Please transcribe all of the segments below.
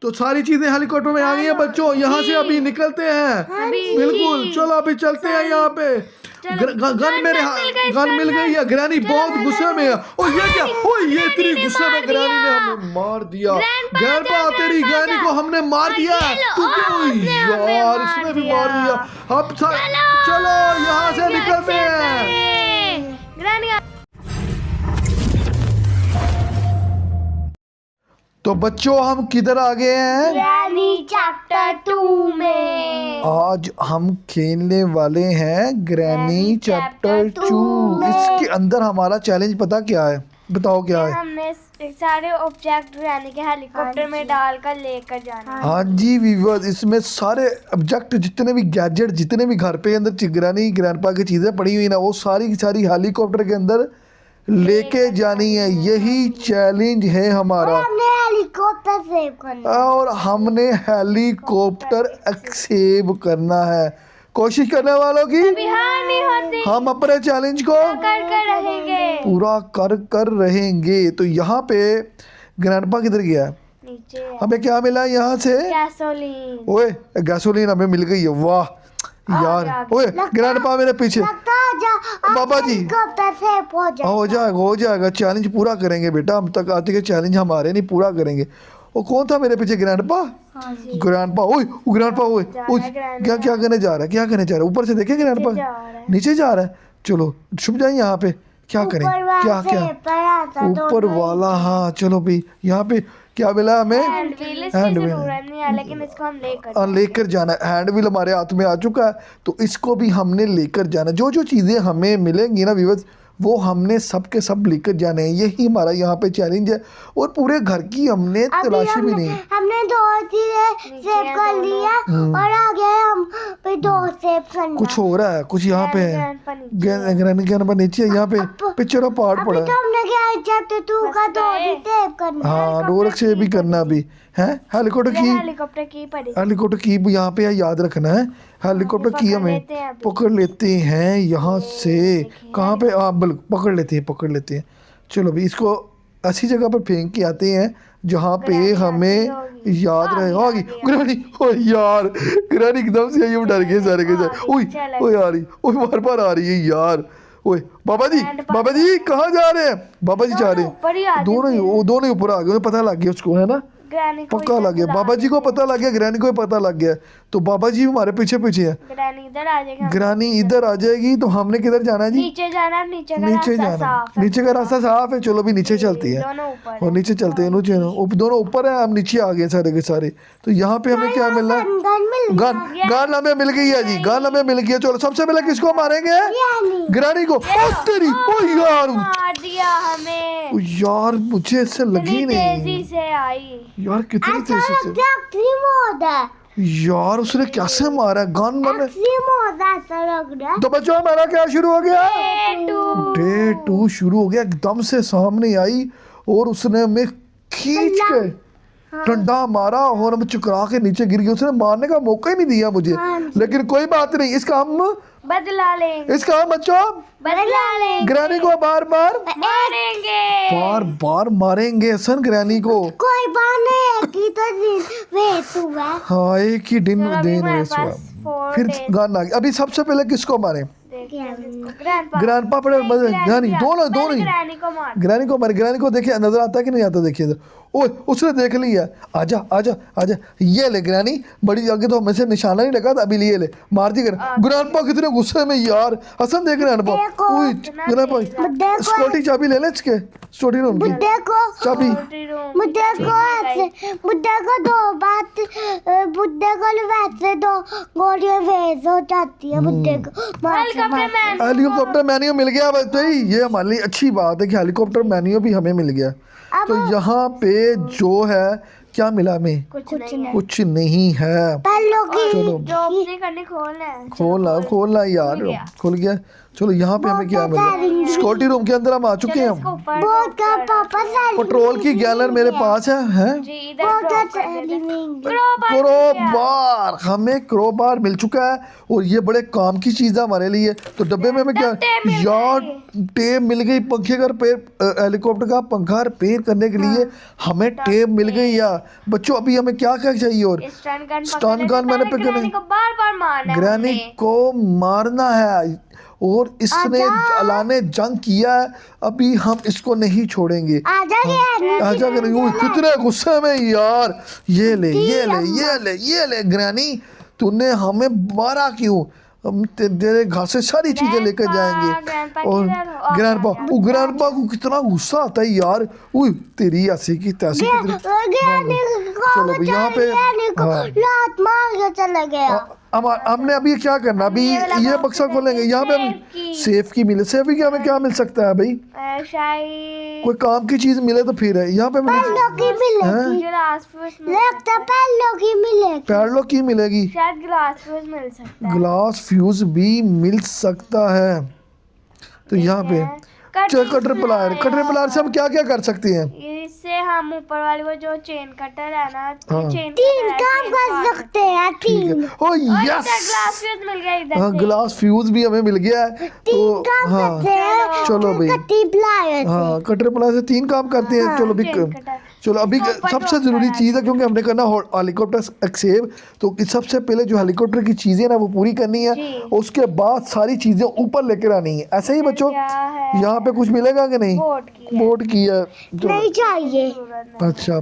तो सारी चीजें हेलीकॉप्टर में आ गई हैं बच्चों। यहाँ से अभी निकलते हैं। बिल्कुल, चलो अभी चलते हैं। यहाँ पे गन मिल गई है। ग्रैनी बहुत गुस्से में है। ओ ये क्या, ओ ये इतनी गुस्से में ग्रैनी ने हमें मार दिया। ग्रैंडपा तेरी ग्रैनी को हमने मार दिया। तू क्यों यार, इसने भी मार दिया। अब चलो यहाँ से निकलते हैं। तो बच्चों हम किधर आ गए हैं? ग्रैनी चैप्टर 2 में। आज हम खेलने वाले हैं ग्रैनी चैप्टर 2। इसके अंदर हमारा चैलेंज पता क्या है? बताओ क्या है? हमने सारे ऑब्जेक्ट ग्रैनी के हेलीकॉप्टर में डालकर लेकर जाना है। हाँ जी व्यूअर्स, इसमें सारे ऑब्जेक्ट जितने भी गैजेट जितने भी घर पे अंदर ग्रैनी ग्रैंडपा की चीजें पड़ी हुई ना, वो सारी की सारी हेलीकॉप्टर के अंदर लेके जानी है। यही चैलेंज है हमारा। हमने हेलीकॉप्टर सेव करना है। और हमने हेलीकॉप्टर सेव करना है। कोशिश करने वालों की हार नहीं होती। हम अपने चैलेंज को कर रहेंगे। पूरा कर रहेंगे। तो यहाँ पे ग्रैंडपा किधर गया है? नीचे हमें क्या मिला है यहाँ से? गैसोलीन। ओए गैसोलीन हमें मिल गई है। वाह यार, ओए ग्रैंडपा मेरे पीछे। बाबा जी हो जाएगा। चैलेंज पूरा करेंगे बेटा। हम तक आते के चैलेंज हमारे नहीं पूरा करेंगे। वो कौन था मेरे पीछे? ग्रैंडपा। ग्रैंडपा ओए ग्रैंडपा ओए क्या क्या करने जा रहा है? क्या करने जा रहा है? ऊपर से देखे ग्रैंडपा नीचे जा रहा है। चलो छुप जाए यहाँ पे। क्या करें? क्या ऊपर वाला? हाँ चलो भी। यहाँ पे क्या मिला हमें? हैंड व्हील, लेकिन इसको हम लेकर जाना है। हैंड व्हील हमारे हाथ में आ चुका है, तो इसको भी हमने लेकर जाना। जो जो चीज़ें हमें मिलेंगी ना व्यूअर्स, वो हमने सब के सब लेकर जाने हैं। यही हमारा यहाँ पे चैलेंज है। और पूरे घर की हमने तलाशी भी नहीं। हमने 2 चीजें सेव कर लिया और आगे हम पे 2 सेव करना। कुछ हो रहा है, कुछ यहाँ पे है। ग्रैनी ग्रैंडपा नीचे है। यहाँ पे पिक्चर ऑफ पार्ट पड़ा है। हमने क्या चैप्टर 2 का 2 सेव करना। हाँ डोर से भी करना भी है। हेलीकॉप्टर की यहाँ पे याद रखना है। हेलीकॉप्टर की हमें पकड़ लेते हैं यहाँ से। कहाँ पे? पकड़ लेते हैं। चलो भी इसको ऐसी जगह पर फेंक के आते हैं जहाँ पे हमें याद रहे। होगी ग्रैनी। ओ यार ग्रैनी एकदम से ये डर गए सारे के सारे। ओए आ रही, ओए बार आ रही है यार। ओए बाबा जी कहाँ जा रहे हैं? बाबा जी जा रहे हैं। दोनों ही ऊपर आ गए। पता लग गया उसको, है ना? पक्का लग गया। बाबा जी को पता लग गया, ग्रैनी को पता लग गया। तो बाबा जी हमारे पीछे है। ग्रैनी इधर आ जाएगी तो हमने किधर जाना है जी? नीचे जाना। नीचे का रास्ता साफ है। चलो भी नीचे चलती है। और नीचे चलते हैं। दोनों ऊपर है, हम नीचे आ गए सारे के सारे। तो यहाँ पे हमें क्या मिलना है? गन हमें मिल गई है जी। गन हमें मिल गई है। चलो सबसे पहले किसको मारेंगे? ग्रैनी को। तेरी ओ यार यार मुझे इससे लगी नहीं यार। कितनी तेजी से यार उसने कैसे मारा? गन मैंने तो बच्चों हमारा क्या शुरू हो गया? डे 2 शुरू हो गया। एकदम से सामने आई और उसने हमें खींच के डंडा मारा और हम चुकरा के नीचे गिर गए। उसने मारने का मौका ही नहीं दिया मुझे। लेकिन कोई बात नहीं, इसका हम बदला लेंगे। इसका हम बच्चों बदला लेंगे। ग्रैनी को बार मारेंगे सन ग्रैनी को। कोई बात नहीं तो वेस्ट हुआ। हाँ एक ही दिन वेस्ट हुआ। फिर गन आ गई। अभी सबसे पहले किसको मारे? ग्रैंडपा पड़े ग्रैनी दोनों ही ग्रैनी को मारे। ग्रैनी को देखिए नजर आता है कि नहीं आता? देखिए इधर। ओए उसने देख लिया। आजा ये ले ग्रैनी। बड़ी आगे तो हमें से निशाना नहीं लगा था। अभी लिए ले मार दी। ग्रैंडपा कितने गुस्से में यार। हसन देख ग्रैंडपा। ग्रैंडपा स्कॉटी चाबी ले ले इसके। स्टोरी रूम की चाबी। बुड्ढे को 2 बात बुड्ढे को वैसे 2 गोलियां वेस्ट हो जाती है। बुड्ढे को हेलीकॉप्टर मैन्यू मिल गया। ये हमारे लिए अच्छी बात है कि हेलीकॉप्टर मैन्यू भी हमें मिल गया। तो यहाँ पे जो है क्या मिला हमें? कुछ नहीं है। चलो खोलना यार। खुल गया। चलो यहाँ पे हमें क्या मिला, सिक्योरिटी रूम के अंदर हम आ चुके हैं। इसको ऊपर बहुत का पापा पेट्रोल की गैलन मेरे पास है? जी इधर drop कर देते हैं। क्रोबार, हमें क्रोबार मिल चुका है और ये बड़े काम की चीज है हमारे लिए। तो डब्बे में हमें क्या यार, टेप मिल गई पंखे का रिपेयर, हेलीकॉप्टर का पंखा रिपेयर करने के लिए हमें टेप मिल गई यार। बच्चों अभी हमें क्या क्या चाहिए? और स्टन गन मैंने पे ग्रैनी को बार-बार मारना है ग्रैनी हमने। को मारना है और इसने अलाने जंग किया है, अभी हम इसको नहीं छोड़ेंगे। आजा गया आजा कर कितने गुस्से में यार। ये ले ये ले ये ले ये ले ग्रैनी, तूने हमें मारा क्यों? हम तेरे घर से सारी चीजें लेकर जाएंगे। ग्रैंडपा और ग्रैंडपा को कितना गुस्सा आता है यार। उई तेरी ऐसी की तैसी की चलो भाई यहाँ पे लात मार के चला गया। हमने अभी क्या करना, अभी ये बक्सा खोलेंगे। यहाँ पे हम सेफ की मिले, सेफ की हमें क्या मिल सकता है भाई? शायद कोई काम की चीज मिले तो फिर है। यहाँ पे पैडलॉक की मिलेगी, ग्लास फ्यूज लगता पैडलॉक की मिलेगी। पैडलॉक की मिलेगी, शायद ग्लास फ्यूज मिल सकता है। ग्लास फ्यूज भी मिल सकता है। तो यहाँ पे कटर प्लायर से हम क्या क्या कर सकते हैं? इससे हम ऊपर वाले वो जो चेन कटर है ना, चेन तीन काम कर सकते हैं, तीन ओ यस, ग्लास फ्यूज मिल गया इधर हाँ से। ग्लास फ्यूज भी हमें मिल गया है। तो काम हाँ करते हैं। चलो भाई, कटी प्लायर हाँ कटर प्लायर से 3 काम करते हैं। चलो चेन भी कटर। चलो अभी सबसे ज़रूरी चीज़ है, क्योंकि हमने करना हेलीकॉप्टर एक्सेव, तो सबसे पहले जो हेलीकॉप्टर की चीज़ें ना वो पूरी करनी है, उसके बाद सारी चीज़ें ऊपर लेकर आनी है। ऐसे ही बच्चों, क्या है? यहाँ पे कुछ मिलेगा कि नहीं? बोट की है। बोट की है। चलो नहीं चाहिए। जरूरत नहीं। अच्छा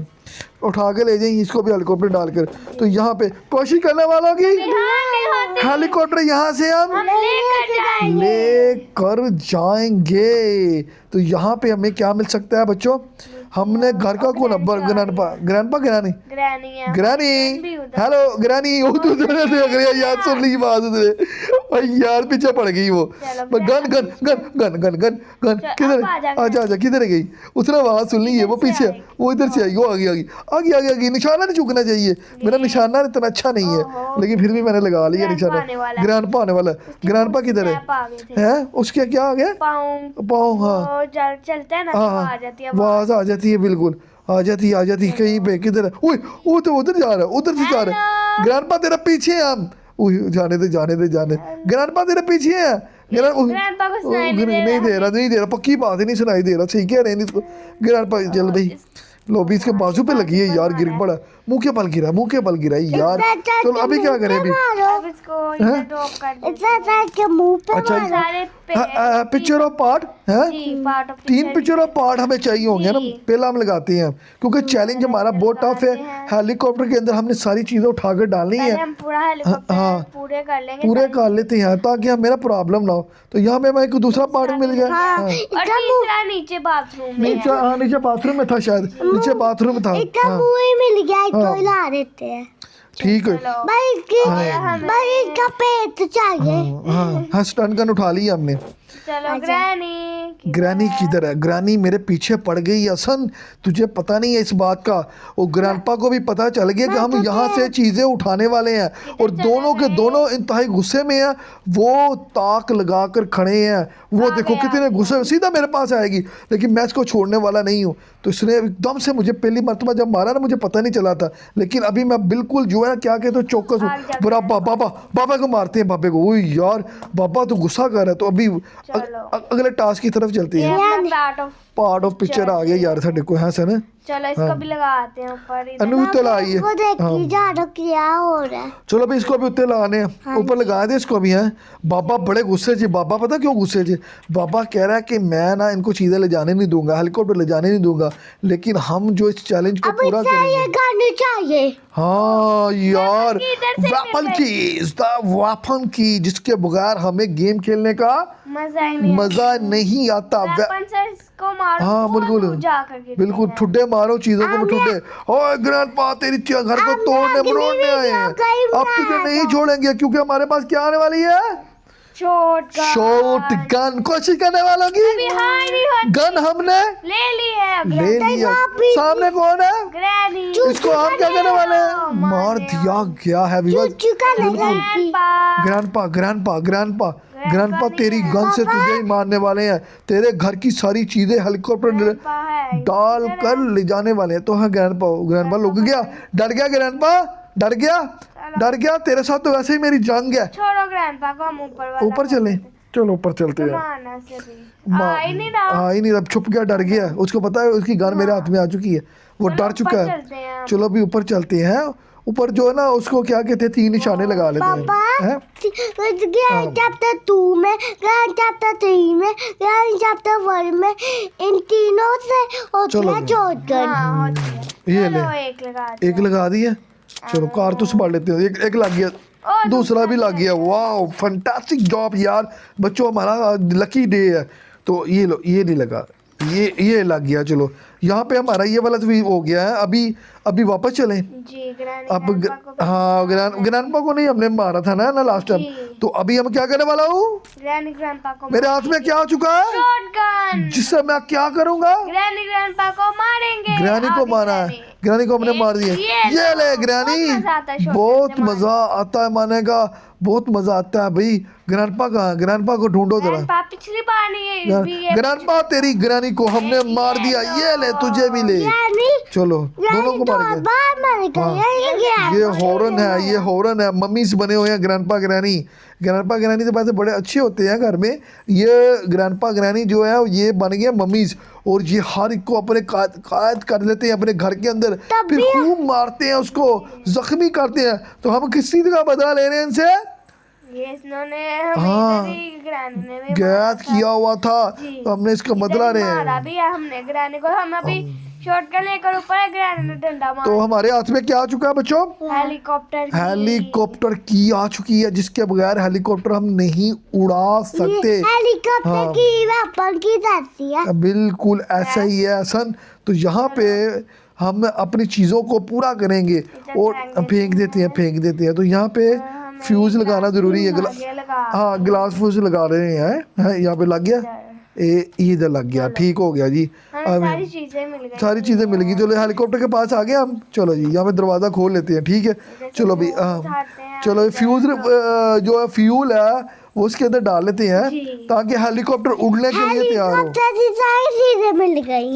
उठा के ले जाएंगे इसको भी हेलीकॉप्टर डालकर। तो यहाँ पे कोशिश करने वालों की हेलीकॉप्टर यहाँ से हम लेकर जाएंगे। लेकर जाएंगे। तो यहाँ पे हमें क्या मिल सकता है बच्चों? हमने घर का कौन नंबर, ग्रैंडपा ग्रैनी ग्रैनी है। ग्रैनी भी उधर। हेलो ग्रैनी, वो तो देख रही है यार, सुन ली बात उसने यार, पीछे पड़ गई वो। चलो, gun gun gun gun gun gun gun किधर? आजा आजा, किधर गई? उसने आवाज सुन ली है, वो पीछे, वो इधर से आई, वो आगे आगे आगे आगे आगे। निशाना नहीं चूकना चाहिए, मेरा निशाना इतना अच्छा नहीं है, लेकिन फिर भी मैंने लगा लिया निशाना। ग्रैंडपा आने वाला है। ग्रैंडपा किधर है? उसके क्या आ गया? पाँव, हाँ चलते हैं ना, हाँ आ जाती है आवाज आ जाती है, बिल्कुल आ जाती है कहीं पे। किधर है? ओए वो तो उधर जा रहा है, उधर से जा रहा है। ग्रैंडपा तेरा पीछे है हम। जाने दे ग्रैंडपा तेरे पीछे है। ग्रैंडपा को सुनाई नहीं दे रहा, पक्की बात ही नहीं सुनाई दे रहा, सही कह रहे हैं इसको। ग्रैंडपा चल भाई, लॉबी इसके बाजू पे लगी है यार, गिर पड़ा, मुंह के बल गिरा यार। चलो अभी क्या करें? अभी अब इसको इधर ड्रॉप कर देते इतना के मुंह पे अच्छा सारे पिक्चर ऑफ पार्ट है, जी part of 3 picture of part हमें चाहिए होंगे ना, पहला हम लगाते हैं, क्योंकि चैलेंज हमारा बहुत टफ है। हेलीकॉप्टर के अंदर हमने सारी चीजें उठाकर डालनी है। हम पूरा हेलीकॉप्टर पूरे कर लेंगे, पूरे कर लेते हैं ताकि मेरा प्रॉब्लम ना हो। तो यहाँ पे मैं दूसरा पार्ट मिल गया। हाँ। और तीसरा नीचे बाथरूम में है। नीचे बाथरूम में था शायद, नीचे बाथरूम था। इतना मुंह ही मिल गया, इसको हिला देते हैं। ठीक है, भाई इसका पेट चाहिए। हाँ स्टन गन उठा लिया हमने। चलो ग्रैनी किधर है? ग्रैनी मेरे पीछे पड़ गई हसन, तुझे पता नहीं है इस बात का। और ग्रैंडपा को भी पता चल गया कि हम यहाँ से चीजें उठाने वाले हैं, और दोनों के दोनों इंतहाई गुस्से में हैं। वो ताक लगाकर खड़े हैं, वो देखो कितने गुस्से, सीधा मेरे पास आएगी, लेकिन मैं इसको छोड़ने वाला नहीं हूँ। तो इसने एकदम से मुझे पहली मरतबा जब मारा ना, मुझे पता नहीं चला था, लेकिन अभी मैं बिल्कुल जो है क्या कहते हो चौकस हूँ। बाबा को मारते हैं, बाबे को। ओह यार बाबा तो गुस्सा कर रहा है। तो अभी अगले टास्क की तरफ चलते हैं। पार्ट ऑफ पिक्चर आ गया यार साढ़े को, है सर। चलो इसको भी लगाते हैं ऊपर। अनु तला आई है, वो देखी जा रहा क्या हो रहा है। चलो अभी इसको भी उत्ते लगाने हैं, ऊपर लगा दे इसको भी। है बाबा बड़े गुस्से थे। बाबा पता क्यों गुस्से थे? बाबा कह रहा है कि मैं ना इनको चीजें ले जाने नहीं दूंगा, हेलीकॉप्टर ले जाने नहीं दूंगा, लेकिन हम जो इस चैलेंज को पूरा करेंगे। चाहिए हाँ यार, वेपन की जिसके बगैर हमें गेम खेलने का मजा नहीं आता। हाँ बिल्कुल ठुड्डे मारो चीजों को, ठुड्डे। ओए ग्रैंडपा तेरी घर को तोड़ने मरोड़ने आए हैं, अब तुझे नहीं छोड़ेंगे, क्योंकि हमारे पास क्या आने वाली है? Shot gun. कोशिश करने वालों की गन हमने ले लिया। सामने कौन है? इसको हम क्या करने वाले हैं? मार दिया गया है। ग्रैंडपा तेरी गन से तुझे ही मारने वाले हैं, तेरे घर की सारी चीजें हेलीकॉप्टर डाल कर ले जाने वाले हैं। तो हाँ ग्रैंडपा लुक गया, डर गया ग्रैंडपा, डर गया, तेरे साथ तो वैसे ही मेरी जंग है। छोड़ो ग्रैंडपा को, हम ऊपर चले, चलो ऊपर चलते हैं। आ ही नहीं रहा। हाँ ही नहीं, अब छुप गया, डर गया, उसको पता है उसकी गन मेरे हाथ में आ चुकी है, वो डर चुका है। चलो अभी ऊपर चलते हैं। ऊपर जो है ना उसको क्या कहते हैं, 3 निशाने लगा लेते हैं। चैप्टर 2 में, चैप्टर 3 में, चैप्टर 1 में, इन तीनों से होती है शॉटगन। ये ले, एक लगा दिया। चलो कार तो संभाल लेते हैं। एक लग गया, दूसरा भी लग गया। वाह फंटास्टिक जॉब यार बच्चों, हमारा लकी डे है। तो ये लो, ये नहीं लगा, ये लग गया। चलो यहाँ पे हमारा ये वाला भी हो गया है। अभी वापस चलें जी। अब हाँ ग्रैंडपा को नहीं हमने मारा था ना लास्ट टाइम, तो अभी हम क्या करने वाला हूँ, ग्रैंडपा को मेरे हाथ में क्या आ चुका है, शॉटगन, जिससे मैं क्या करूँगा, ग्रैंडपा को मारेंगे। ग्रैनी को मारा है, ग्रैनी को हमने मार दिया। ये ले ग्रैनी, बहुत मजा आता है मारने का, बहुत मजा आता है भाई। ग्रैंडपा कहाँ, ग्रैंडपा को ढूंढो जरा। पिछली बार नहीं, ग्रैंडपा तेरी ग्रैनी को हमने मार दिया। ये ले, तुझे भी ले, चलो दोनों को मार दिया। ये हॉर्न है, ये हॉर्न है, मम्मीज बने हुए हैं ग्रैंडपा ग्रैनी तो वैसे बड़े अच्छे होते हैं घर में। ये ग्रैंडपा ग्रैनी जो है ये बन गए मम्मीज, और ये हर एक को अपने कैद कर लेते हैं अपने घर के अंदर, फिर खूब मारते हैं उसको, जख्मी करते हैं। तो हम किस चीज का बदला ले रहे हैं इनसे, हाँ कैद किया हुआ था, तो हमने इसका बदला रहे हैं। हमने ग्रैनी को, हम अभी शॉटगन लेकर ऊपर, ग्रैनी ने डंडा मारा। तो हमारे हाथ में क्या आ चुका है बच्चों, हेलीकॉप्टर की आ चुकी है, जिसके बगैर हेलीकॉप्टर हम नहीं उड़ा सकते। हेलीकॉप्टर की वेपन की जाती है, बिल्कुल ऐसा ही है सन। तो यहाँ पे हम अपनी चीज़ों को पूरा करेंगे और फेंक देते हैं। तो यहाँ पे फ्यूज लगाना जरूरी है। हाँ ग्लास फ्यूज लगा रहे हैं, यहाँ पे लग गया, इधर लग गया, ठीक हो गया जी। सारी चीजें मिल गई। चलो हेलीकॉप्टर के पास आ गए हम। चलो जी यहाँ पे दरवाज़ा खोल लेते हैं, ठीक है। चलो भी चलो फ्यूज जो है फ्यूल है वो उसके अंदर डाल लेते हैं, ताकि हेलीकॉप्टर उड़ने के लिए तैयार हो।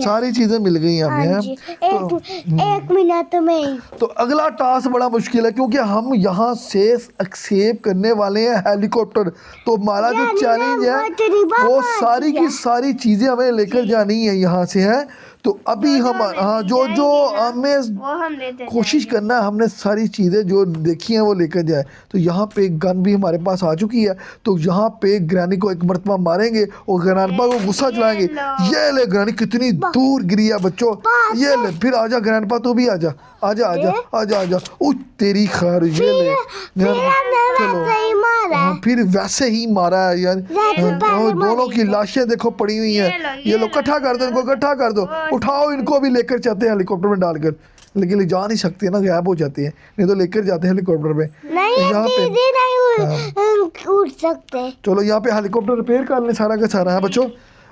सारी चीजें मिल गई हमें। एक मिनट में। तो अगला टास्क बड़ा मुश्किल है, क्योंकि हम यहाँ से एक्सेप्ट करने वाले हैं हेलीकॉप्टर। तो हमारा जो चैलेंज है वो सारी की सारी चीजें हमें लेकर जानी है यहाँ से, है। तो अभी हम हाँ जो हमें कोशिश करना है, हमने सारी चीज़ें जो देखी हैं वो लेकर जाए। तो यहाँ पे गन भी हमारे पास आ चुकी है। तो यहाँ पे ग्रैनी को एक मरतबा मारेंगे और ग्रैंडपा को गुस्सा चलाएंगे। ये ले ग्रैनी कितनी दूर गिरी है बच्चों, ये ले, फिर आजा ग्रैंडपा तू भी आजा। ओ तेरी खैर, ये ले चलो, फिर वैसे ही मारा है यार। दोनों की लाशें देखो पड़ी हुई हैं। ये लोग इकट्ठा कर दो, इनको इकट्ठा कर दो, उठाओ इनको भी लेकर चलते हैं हेलीकॉप्टर में डालकर। लेकिन ले जा नहीं सकते ना, गायब हो जाते हैं, नहीं तो लेकर जाते हैं हेलीकॉप्टर में। यहाँ पे उड़ सकते। चलो यहाँ पे हेलीकॉप्टर रिपेयर कर ले सारा का सारा है बच्चों।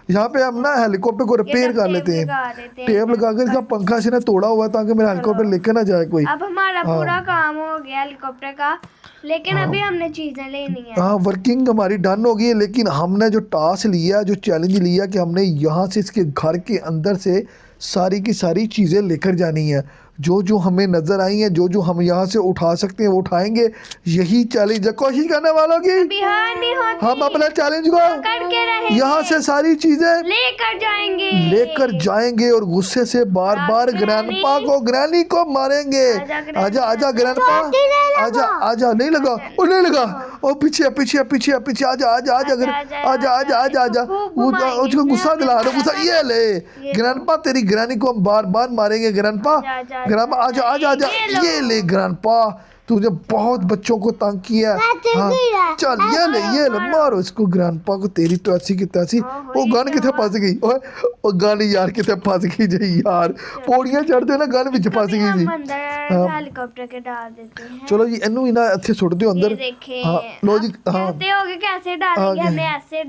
यहाँ पे हम ना हेलीकॉप्टर को रिपेयर कर लेते हैं, टेप लगाकर इसका पंखा से ना तोड़ा हुआ है, ताकि मेरा हेलीकॉप्टर लेकर ना जाए कोई। अब हमारा पूरा काम हो गया हेलीकॉप्टर का, लेकिन अभी हमने चीजें लेनी है। हाँ वर्किंग हमारी डन हो गई है, लेकिन हमने जो टास्क लिया, जो चैलेंज लिया कि हमने यहाँ से इसके घर के अंदर से सारी की सारी चीज़ें लेकर जानी है। जो हमें नज़र आई हैं, जो हम यहाँ से उठा सकते हैं वो उठाएंगे। यही चैलेंज है कोशिश करने वालों की। हम अपने चैलेंज को यहाँ से सारी चीज़ें लेकर जाएंगे और गुस्से से बार बार ग्रैंडपा को, ग्रैनी को मारेंगे। आजा ग्रैंडपा, आजा नहीं लगा, ओ नहीं लगा, ओ पीछे आजा। उसको गुस्सा दिला रहा, गुस्सा। ये ले ग्रैंडपा, तेरी ग्रैनी को हम बार बार मारेंगे। ग्रैंडपा आजा। ये ले ग्रैंडपा, तुझे बहुत बच्चों को तंग किया। हाँ चल ये ले मारो इसको ग्रैंडपा को। तेरी तो ऐसी की तैसी। वो गन कितने फंस गई, ओ गन यार कितने फंस गई जी यार, पौड़ियां चढ़ते ना गन भी फंस गई जी। हेलीकॉप्टर के डाल देते हैं। चलो जी इनू ही ना अच्छे सुट दो अंदर। हाँ लो जी, हाँ कैसे डालेंगे, हमने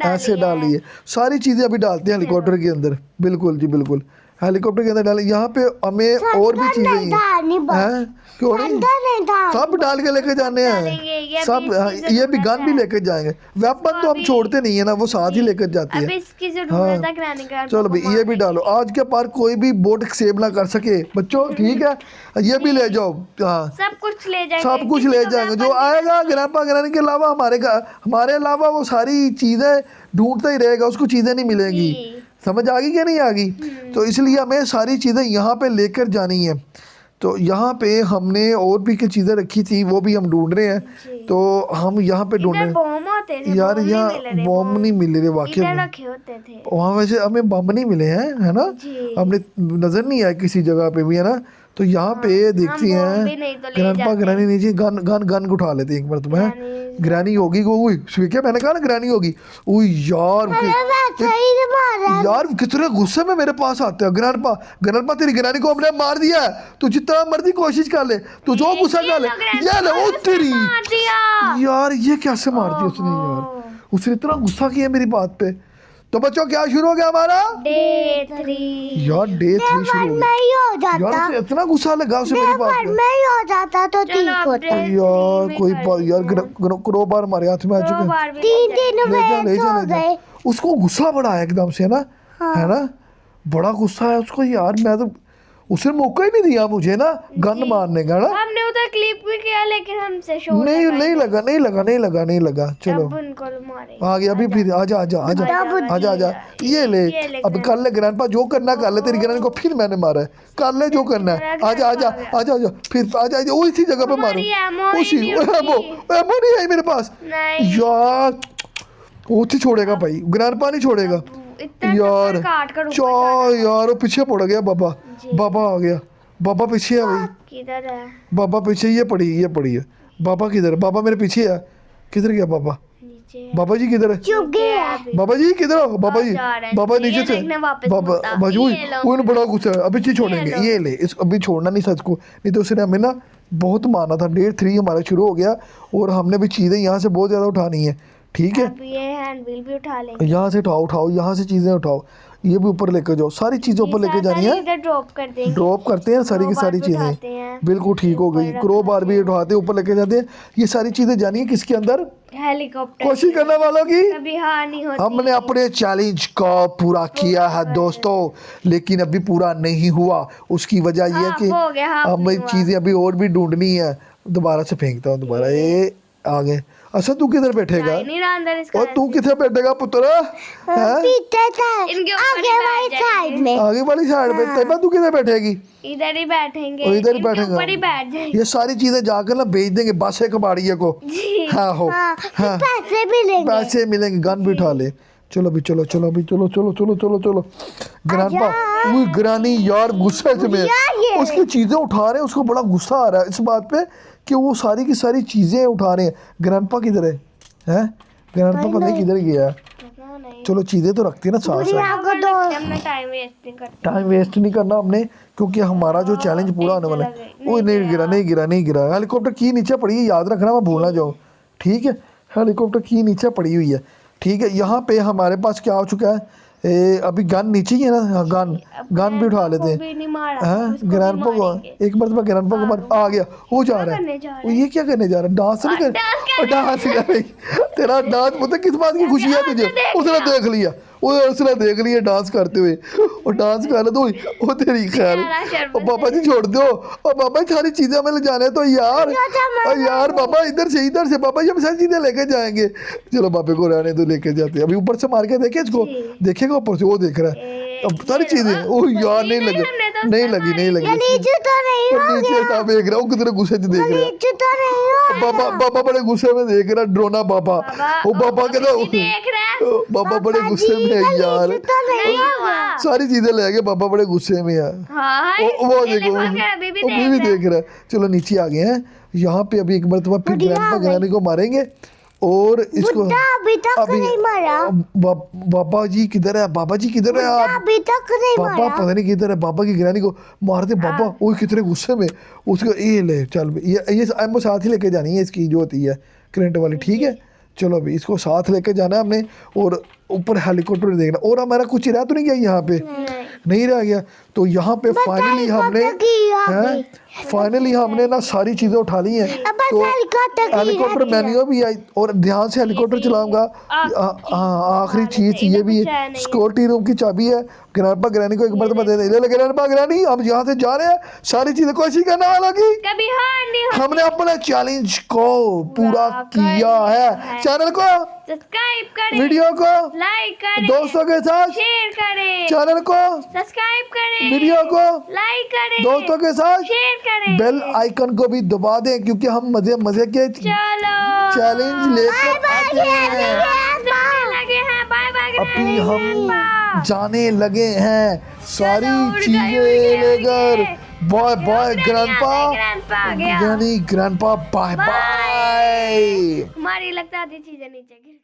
ऐसे डाली है। सारी चीजें अभी डालते हैं हेलीकॉप्टर के अंदर। बिल्कुल जी बिल्कुल, हेलीकॉप्टर के अंदर डाले। यहाँ पे हमें और भी चीजें हैं, क्यों नहीं, नहीं था। सब डाल के लेके जाने डालेंगे, हैं ये सब। भी इसकी ये भी जरूरत गन भी है। लेके जाएंगे। वेपन तो हम छोड़ते नहीं है ना, वो साथ ही लेकर जाती अब है। इसकी हाँ। जरूरत है ग्रैनी ग्रैंडपा चलो को भाई ये भी डालो। आज के पार कोई भी बोट सेव ना कर सके बच्चों, ठीक है। ये भी ले जाओ। हाँ सब कुछ ले जाएंगे, सब कुछ किसी ले को जाएंगे। जो weapon नहीं आएगा ग्रैंडपा ग्रैनी के अलावा हमारे अलावा वो सारी चीजें ढूंढता ही रहेगा, उसको चीजें नहीं मिलेंगी। जी। समझ आ गई क्या नहीं आ गई? तो इसलिए हमें सारी चीज़ें यहाँ पे लेकर जानी है। तो यहाँ पे हमने और भी कुछ चीज़ें रखी थी, वो भी हम ढूंढ रहे हैं। तो हम यहाँ पे ढूंढ रहे इधर हैं बम होते थे, यार। बम नहीं यहाँ मिल रहे, बम नहीं मिल रहे वाकई इधर में। रखे होते थे। वहाँ वैसे हमें बम नहीं मिले हैं, है ना, जी। हमने नजर नहीं आया किसी जगह पे भी, है ना। तो यहाँ पे देखती हम हैं बम भी नहीं तो ले ग्रैंडपा जाते। ग्रैनी नीचे गन गन गन को उठा लेते हैं एक बार तुम्हें। ग्रैनी- ग्रैनी होगी को, क्या मैंने कहा ना ग्रैनी होगी। यार यार कितने गुस्से में मेरे पास आते हैं। ग्रैंडपा ग्रैंडपा तेरी ग्रैनी को हमने मार दिया है, तू जितना मर्जी कोशिश कर ले, तू जो गुस्सा कर ले। ये ले ओ तेरी, मार दिया। यार ये कैसे मार दिया उसने यार, उसने इतना गुस्सा किया मेरी बात पे। तो बच्चों क्या शुरू हो गया हमारा डे 3। यार डे 3 शुरू हो गया। मैं ही हो यार जाता, उसे इतना गुस्सा लगा उसे मेरी बात पे। मैं ही हो जाता तो चलो ठीक अब होता। day यार 3 कोई में बात यार, क्रोबार हमारे हाथ में आ दो चुके हैं। बार भी तीन ले दिन ले जा ले वेस्ट जा हो ले जा। गए। उसको गुस्सा बड़ा है एकदम से, है ना, है ना, बड़ा गुस्सा है उसको यार। मैं तो उसने मौका ही नहीं दिया मुझे ना गन मारने का ना। हमने उधर क्लिप भी किया लेकिन हमसे शोर नहीं नहीं लगा नहीं लगा नहीं लगा नहीं लगा। चलो अब उनको मारे। आ गया अभी फिर। आजा आजा आजा आजा आजा। ये ले अब कर ले ग्रैंडपा, जो करना कर ले। तेरी ग्रैंड को फिर मैंने मारा है, कर ले जो करना है। आजा आजा आजा आजा फिर आजा आजा। वो इसी जगह पे मारो हमारी ammo ही उसी। नहीं एमो एमो नहीं आई मेरे पास नहीं यार। वो उसी छोड़ेगा भाई, ग्रैंडपा नहीं छोड़ेगा इतना यार। काट कर चा यार वो पीछे पड़ गया बाबा। बाबा आ गया, बाबा पीछे है भाई। किधर है? बाबा पीछे, ये पड़ी है। बाबा किधर है? बाबा मेरे पीछे है। किधर गया बाबा? नीचे है। बाबा जी किधर है? चुप गया। बाबा जी किधर हो? बाबा जी, जा रहे हैं। बाबा ये नीचे से। देखना वापस बाबा मुड़ता। बाजू ये लो। वो बड़ा गुस्सा है, अभी चीज छोड़ेंगे। लो। ये ले इस, अभी छोड़ना नहीं सच को, नहीं तो उसने हमें ना बहुत माना था। डे 3 हमारा शुरू हो गया और हमने भी चीजें यहाँ से बहुत ज्यादा उठानी है, ठीक है। अब ये हैंड व्हील भी उठा लेंगे। यहाँ से उठाओ, यहाँ से चीजें उठाओ, ये भी ऊपर लेकर जाओ, सारी चीजें ऊपर लेकर जानी है। इधर ड्रॉप कर देंगे। ड्रॉप करते हैं सारी की crowbar सारी भी उठाते चीजें। हैं। बिल्कुल ठीक हो गई। क्रो बार भी उठाते ऊपर लेके जाते हैं। ये सारी चीजें जानी है किसके अंदर? हेलीकॉप्टर कोशिश करने वालों की। कभी हार नहीं होती। हमने अपने चैलेंज को पूरा किया है दोस्तों, लेकिन अभी पूरा नहीं हुआ। उसकी वजह यह है हाफ कि हो गया, हाफ हमें नहीं हुआ। चीजें अभी और भी ढूंढनी है। दोबारा से फेंकता हूँ दोबारा। ये आगे। अच्छा तू किधर बैठेगा? नहीं रहा अंदर इसका। और तू किधर बैठेगा पुत्र? हैं? पीछे था, इनके ऊपर आगे ही वाली बैठ साइड जाएंगे। में। आगे वाली साइड में। तैयबा तू किधर बैठेगी? इधर ही बैठेंगे। और इधर ही इनके बैठेंगे। ऊपर ही बैठ जाएंगे। ये सारी चीजें जाकर ना बेच देंगे बासे कबाड़िए को। जी। हाँ हो हाँ, हाँ पैसे भी लेंगे। पैसे मिलेंगे। गन भी उठा ले। चलो भी चलो चलो भी चलो चलो चलो चलो चलो। ग्रैंडपा वो ग्रानी यार गुस्से में ये। उसकी चीजें उठा रहे हैं, उसको बड़ा गुस्सा आ रहा है इस बात पे कि वो सारी की सारी चीजें उठा रहे हैं। ग्रैंडपा किधर है? हैं? ग्रैंडपा पता नहीं किधर गया है। पता नहीं। चलो चीजें तो रखती है ना साथ साथ। आपको दो हमने टाइम वेस्ट नहीं करते। टाइम वेस्ट नहीं करना हमने, क्योंकि हमारा जो चैलेंज पूरा होने वाला है। वो नहीं गिरा नहीं गिरा नहीं गिरा। हेलीकॉप्टर की नीचे पड़ी है, याद रखना, मैं भूल ना जाऊँ, ठीक है। हेलीकॉप्टर की नीचे पड़ी हुई है, ठीक है। यहाँ पे हमारे पास क्या हो चुका है? अभी गन नीचे ही है ना। हाँ, गन भी उठा लेते हैं। भी नहीं मारा, हाँ उसको भी ग्रैंडपा को मारेंगे। एक मरतबा ग्रैंडपा को मार आ गया। वो जा रहा करने जा है। रहा वो ये क्या करने जा रहा है? डांस नहीं कर, डांस कर रही। तेरा डांस पता किस बात की खुशी है तुझे? उसने देख लिया, उसने देख लिया डांस करते हुए। और डांस कर रहे तो वो तेरी खैर। और पापा जी छोड़ दो। और पापा जी सारी चीजें हमें ले जाने तो यार। यार पापा इधर से पापा जी हम सारी चीजें लेके जाएंगे। चलो पापा को रहने तो लेके जाते हैं। अभी ऊपर से मार के देखे इसको, देखेगा ऊपर से, वो देख रहा है। अब सारी चीजें ओ यार नहीं लगी नहीं लगी नहीं लगी। नीचे तो नहीं और नीचे था देख रहा हूँ, कितने गुस्से से देख रहा है। नीचे तो नहीं हो। पापा पापा बड़े गुस्से में देख रहा, ड्रोना पापा। वो पापा कहता देख रहा है। पापा बड़े गुस्से में है यार। तो नहीं हुआ। सारी चीजें ले गए, पापा बड़े गुस्से में है। हाँ वो देखो अभी भी अभी भी देख रहा है। चलो नीचे आ गए हैं। यहाँ पे अभी एक मरतबा फिर ग्रैंडपा ग्रैनी को मारेंगे और इसको। अभी तक नहीं मारा। बाबा जी किधर है? बाबा जी किधर है आप? अभी तक नहीं पापा मारा। पता नहीं किधर है। बाबा की ग्रैनी को मारते पापा। वो कितने गुस्से में उसको। ये ले चल ये एमओ साथ ही लेके जानी है इसकी जो होती है करंट वाली, ठीक है। चलो अभी इसको साथ लेके जाना है हमने और ऊपर हेलीकॉप्टर देखना। और हमारा कुछ रह तो नहीं गया यहाँ पे? नहीं रह गया। तो यहाँ पे फाइनली हमने ना सारी चीजें उठा ली हैं। तो हेलीकॉप्टर मेन्यू भी आई और ध्यान से हेलीकॉप्टर चलाऊंगा। आखिरी चीज ये भी है, सिक्योरिटी रूम की चाबी है। ग्रैंडपा ग्रैनी को एक मरतबा दे दे। ग्रैंडपा ग्रैनी हम यहाँ से जा रहे हैं, सारी चीजें कोशिश करने वालों की कभी हार नहीं होती। हमने अपने चैलेंज को पूरा किया है। चैनल को सब्सक्राइब करें, वीडियो को लाइक करें, दोस्तों के साथ शेयर करें, चैनल को सब्सक्राइब करें, वीडियो को लाइक करें, दोस्तों के साथ शेयर करें, बेल आइकन को भी दबा दें क्योंकि हम मजे के चलो चैलेंज लेकर आते हैं। लगे हैं। बाय बाय अभी हम जाने लगे हैं सारी चलो, चीजें लेकर। Bye bye grandpa grandpa granny grandpa bye bye. हमारी लगता आधी चीजें नीचे गिर